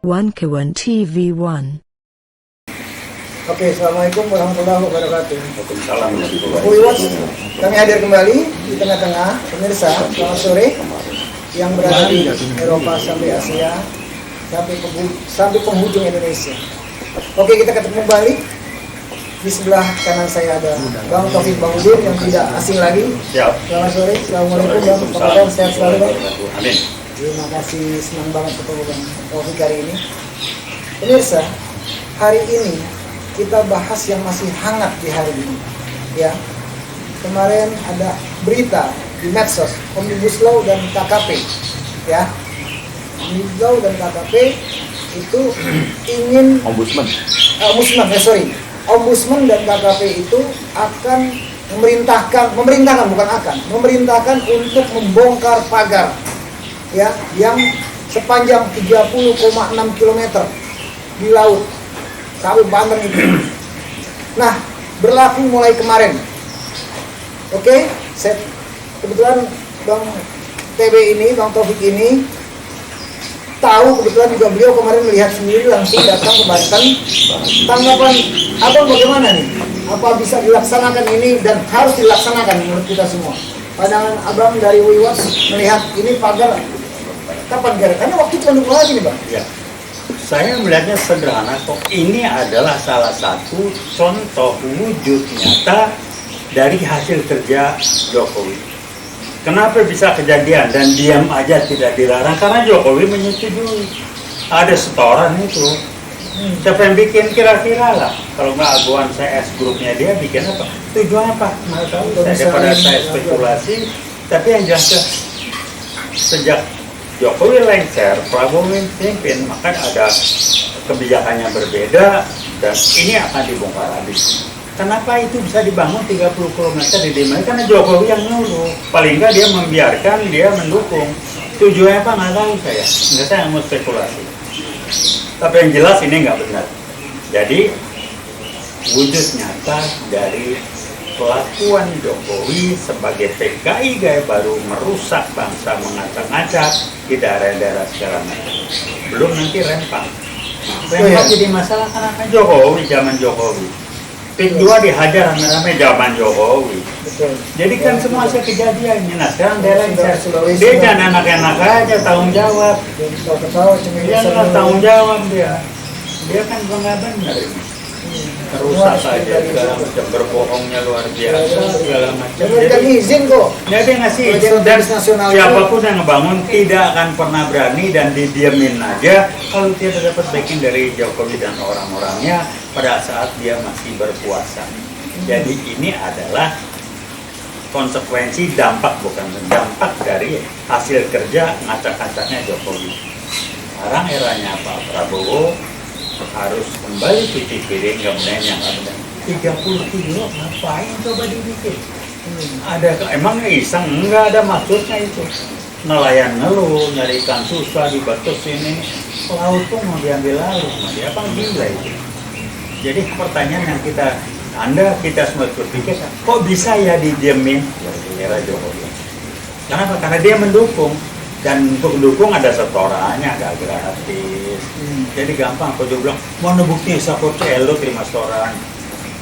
One Kawan TV1. Oke, assalamualaikum warahmatullahi wabarakatuh. Waalaikumsalam warahmatullahi Wiwats, wabarakatuh. kami hadir kembali di tengah-tengah pemirsa. Selamat sore yang berada di Eropa sampai Asia sampai penghujung Indonesia. Oke, kita ketemu kembali. Di sebelah kanan saya ada Bang Taufik Bangudin yang tidak asing lagi. Siap. Selamat sore, assalamualaikum Bang. Apa kabar? Sehat selalu Bang. Amin. Terima kasih, senang banget ketemu Bang Taufik hari ini. Pemirsa, hari ini kita bahas yang masih hangat di hari ini. Ya, kemarin ada berita di medsos Omnibus Law dan KKP. Ya, Omnibus Law dan KKP itu ingin Ombudsman dan KKP itu akan memerintahkan untuk membongkar pagar ya yang sepanjang 30,6 km di laut sampai Banten itu. Nah, berlaku mulai kemarin. Oke, kebetulan Bang TB ini, Bang Taufik ini tahu, kebetulan juga beliau kemarin melihat sendiri langsung datang ke Banten. Tanggapan Abang bagaimana nih? Apa bisa dilaksanakan ini dan harus dilaksanakan menurut kita semua? Pandangan Abang dari Wiwats melihat ini pagar kapan kira? Karena waktu itu mendukung lagi nih Bang. Ya. Saya melihatnya sederhana kok. Ini adalah salah satu contoh wujud nyata dari hasil kerja Jokowi. Kenapa bisa kejadian dan diam aja tidak dilarang? Karena Jokowi menyetujui. Ada setoran itu. Siapa yang bikin kira-kira lah? Kalau nggak aguan CS grupnya dia bikin apa? Tujuannya apa? Nggak tahu. Daripada saya spekulasi. Tapi yang jelas sejak Jokowi lengser, Prabowo memimpin, maka ada kebijakannya berbeda dan ini akan dibongkar habis. Kenapa itu bisa dibangun 30 km di Demai? Karena Jokowi yang nyuruh. Paling nggak dia membiarkan, dia mendukung. Tujuannya apa nggak tahu saya. Nggak, saya mau spekulasi. Tapi yang jelas ini nggak benar. Jadi wujud nyata dari kelakuan Jokowi sebagai PKI gaya baru merusak bangsa, mengacak-acak di daerah-daerah segala macam. Belum nanti rempang. Rempang jadi masalah karena Jokowi, zaman Jokowi. Pik 2 dihajar rame-rame zaman Jokowi. Betul. Jadi kan semua kejadiannya. Nah sekarang dia lengser. Sulawesi, Dia jangan enak-enak aja tanggung jawab. Dia nggak tanggung jawab dia. Dia kan nggak benar ini. Rusak saja segala macam, berbohongnya luar biasa segala macam. Jadi izin kok. Jadi ngasih izin dan siapapun yang ngebangun tidak akan pernah berani dan didiamin aja kalau tidak dapat backing dari Jokowi dan orang-orangnya pada saat dia masih berkuasa. Jadi ini adalah konsekuensi dampak, bukan dampak dari hasil kerja ngacak-ngacaknya Jokowi. Sekarang eranya Pak Prabowo harus kembali cuci piring, kemudian yang ada 30 kilo ngapain coba dibikin? Emang iseng? Enggak ada maksudnya itu. Nelayan ngeluh, nyari ikan susah di batas ini, laut pun mau diambil lalu, dia apa gila itu? Jadi pertanyaan yang kita semua berpikir, kok bisa ya didiemin? Era Jokowi. Kenapa? Karena dia mendukung. Dan untuk mendukung ada setorannya, agak gratis. Jadi gampang. Kalau dia bilang, mana bukti support lo terima setoran.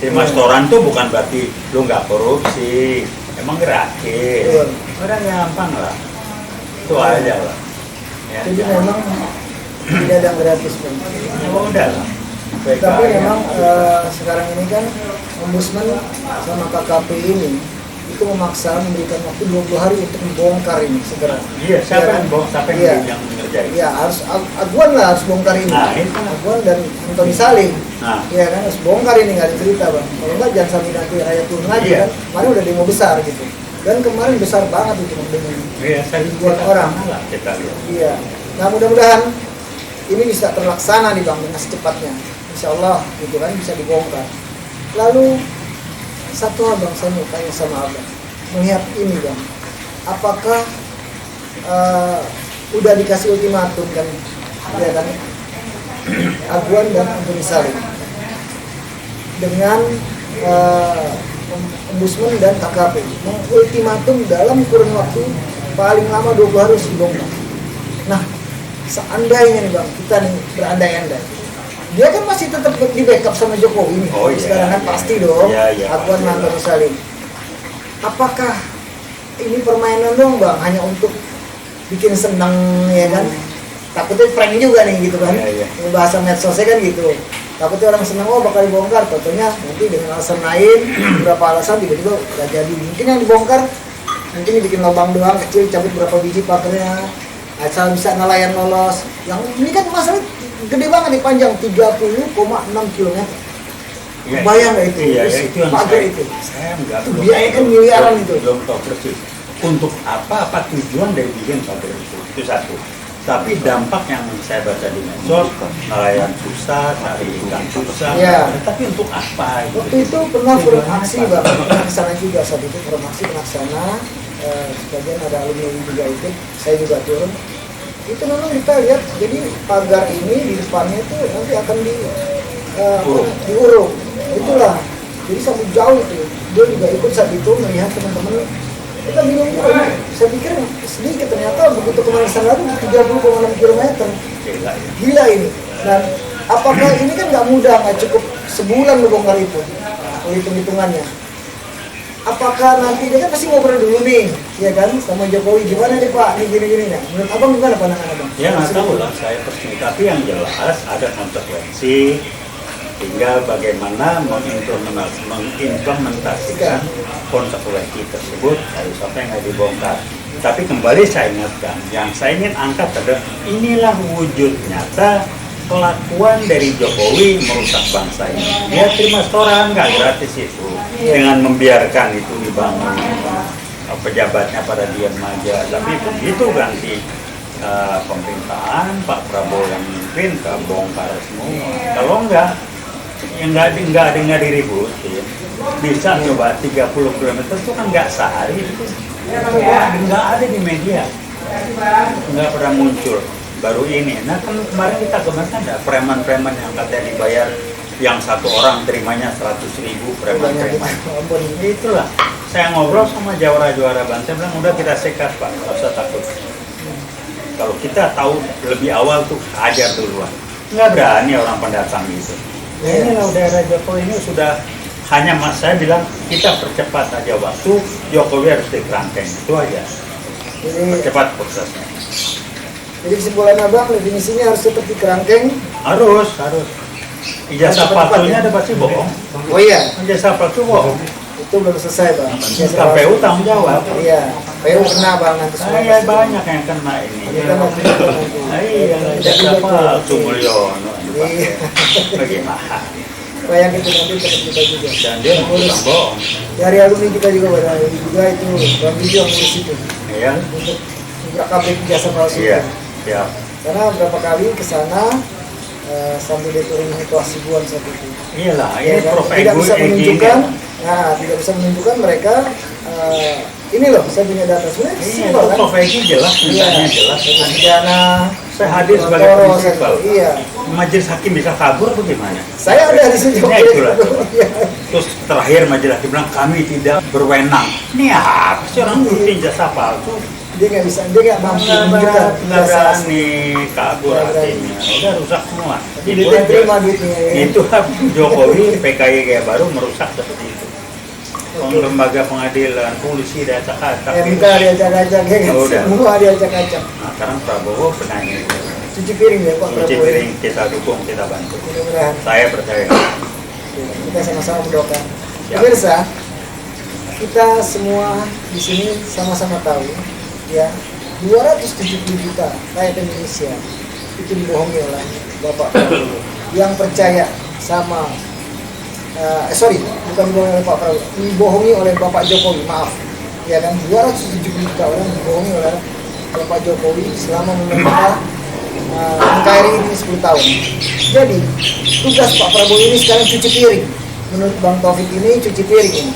Terima setoran tuh bukan berarti lo nggak korupsi. Emang gratis. Orang gampang lah. Itu aja lah. Ya, Jadi memang tidak ada yang gratis Bang. ya udah lah. Tapi memang sekarang ini kan Ombudsman sama KKP ini itu memaksa memberikan waktu 20 hari untuk membongkar ini segera. Iya, siapa yang mengerjain? Iya, harus aguan lah, harus bongkar ini. Nah, itu. Aguan dan Antoni Salim. Nah. Iya kan, harus bongkar ini, nggak ada cerita Bang. Kalau nggak jangan sampai nanti rakyat turun lagi Iya. kan. Kemarin udah demo besar gitu. Dan kemarin besar banget itu dengan Iya, saya ribuan orang. lah kita lihat. Iya. Nah mudah-mudahan ini bisa terlaksana nih Bang dengan secepatnya. Insya Allah gitu kan bisa dibongkar. Lalu satu hal Bang, saya mau tanya sama Abang. Melihat ini Bang, apakah udah dikasih ultimatum kan, ya kan, Aguan dan Antoni Salim dengan Ombudsman dan KKP mengultimatum dalam kurun waktu paling lama 20 hari harus dibongkar. Nah, seandainya nih Bang, kita nih berandai-andai, dia kan masih tetap di backup sama Jokowi nih. Oh, iya, Sekarang kan iya. pasti dong. Iya, iya, Akuan pasti. Mantan Salim. Apakah ini permainan dong Bang, hanya untuk bikin senang ya kan? Takutnya prank juga nih gitu kan. Iya, iya. Ini bahasa medsosnya kan gitu. Takutnya orang senang, oh bakal dibongkar. Tentunya nanti dengan alasan lain, beberapa alasan tiba-tiba gak jadi. Mungkin yang dibongkar, mungkin dibikin lubang doang kecil, cabut berapa biji pakernya, asal bisa nelayan lolos. Yang ini kan masalah gede banget nih, panjang 30,6 km. Ya, Bayang nggak itu? Iya, ya, itu yang Pagar itu. saya nggak Itu biaya kan miliaran itu. Belum tahu persis. Untuk apa tujuan dari bikin pagar itu satu. Tapi dampak yang saya baca di medsos, nelayan susah, cari ikan susah. Iya. Tapi untuk apa? Waktu itu pernah forum aksi Bang, pernah kesana juga saat itu forum aksi pernah kesana. Sebagian ada alumni juga ikut, saya juga turun. Itu memang kita lihat, jadi pagar ini di depannya itu nanti akan diuruk. Itulah, jadi sampai jauh tuh. Dia juga ikut saat itu melihat teman-teman. Kita bingung juga, saya pikir sedikit, ternyata begitu kemarin sana itu 30,6 km. Gila, ya. Gila ini. Dan apakah ini kan nggak mudah, nggak cukup sebulan ngebongkar itu, hitung-hitungannya. Apakah nanti dia kan pasti ngobrol dulu nih, ya kan, sama Jokowi, gimana nih Pak, nih gini-gini nih. Menurut Abang gimana pandangan Abang? Ya nggak tahu lah saya pasti, tapi yang jelas ada konsekuensi. Tinggal bagaimana mengimplementasikan konsekuensi tersebut, harus sampai nggak dibongkar. Tapi kembali saya ingatkan, yang saya ingin angkat adalah inilah wujud nyata kelakuan dari Jokowi merusak bangsa ini. Dia terima setoran nggak gratis itu, dengan membiarkan itu dibangun, pejabatnya pada diam aja. Tapi begitu ganti pemerintahan, Pak Prabowo yang memimpin, kebongkar semua. Kalau enggak, yang nggak diributin, bisa coba 30 km itu kan nggak sehari, nggak ada di media, nggak pernah muncul. Baru ini, nah kan kemarin kita kemarin ada preman-preman yang katanya dibayar, yang satu orang terimanya 100.000 preman-preman. Itulah, saya ngobrol sama juara Banten, bilang udah kita sekat Pak, nggak usah takut. Kalau kita tahu lebih awal tuh ajar duluan, nggak berani orang pendatang gitu. Inilah daerah Jokowi ini sudah hanya saya bilang kita percepat aja waktu, Jokowi harus dikerangkeng, itu aja. Jadi, Percepat prosesnya. jadi kesimpulan Abang, definisinya harus tetap di kerangkeng. Harus. Ijazah Cepat-cepat palsunya ya? ada pasti bohong. Oh iya, Ijazah palsu bohong. itu belum selesai Bang. KPU tanggung jawab. Iya, PU kena Bang nanti semua. Saya banyak yang kena ini. Kita nanti nanti. Iya, ijazah palsu Mulyono. Iya. Bagaimana? Bayang itu nanti tetap kita juga. Dan dia bilang bohong. Dari alumni kita juga pada juga itu Bang Bijo yang ngurus itu Iya. untuk KPK jasa palsu. Iya. Ya. Karena berapa kali ke sana sambil diturun situasi buan saat itu. Iyalah, Ya, ini kan? prof Tidak ego bisa menunjukkan, ini. tidak bisa menunjukkan mereka ini loh, saya punya data sebenarnya Iya, simpel kan. prof ego jelas, mintanya jelas. Pidana, Saya hadir sebagai Toro, prinsipal. iya. Majelis hakim bisa kabur bagaimana? Saya ada di situ. Ya itulah. Iya. Terus terakhir majelis hakim bilang kami tidak berwenang. Ini apa sih orang bikin jasa palsu? Dia nggak mampu menunjukkan Nggak jasa asli. berani kabur Nggak berani. hakimnya. Udah rusak semua. Jadi dia terima duitnya. Ya. Itu Jokowi PKI kayak baru merusak seperti itu. Lembaga pengadilan, polisi dan acak-acak. MK diacak-acak ya kan. Udah. Semua diacak-acak. Nah, sekarang Prabowo penanya itu. Cuci piring ya Pak Cuci Prabowo. piring kita dukung, kita bantu. Mudah-mudahan Saya percaya. kita sama-sama mendoakan. Ya. Pemirsa, kita semua di sini sama-sama tahu ya 270 juta rakyat Indonesia itu dibohongi oleh Bapak Prabowo yang percaya sama bukan dibohongi oleh Pak Prabowo, dibohongi oleh Bapak Jokowi, maaf ya kan, 270 juta orang dibohongi oleh Bapak Jokowi selama memerintah NKRI ini 10 tahun. Jadi tugas Pak Prabowo ini sekarang cuci piring. Menurut Bang Taufik ini cuci piring ini.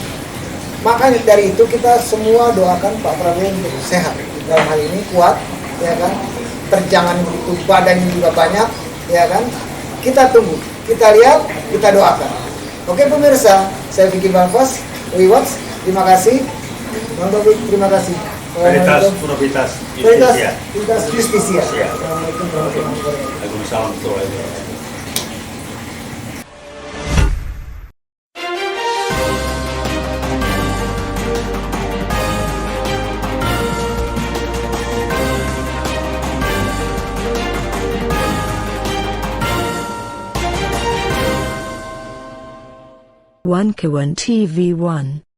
Maka dari itu kita semua doakan Pak Prabowo untuk sehat dalam hal ini, kuat ya kan, terjangan begitu, badannya juga banyak ya kan. Kita tunggu, kita lihat, kita doakan. Oke pemirsa, saya Vicky Bangkos, Wiwats, terima kasih. Bang Taufik, terima kasih. Veritas Probabilitas Veritas Justisia. Veritas Justisia. Iya. Assalamualaikum warahmatullahi wabarakatuh. Waalaikumsalam warahmatullahi wabarakatuh. One Kawan TV 1.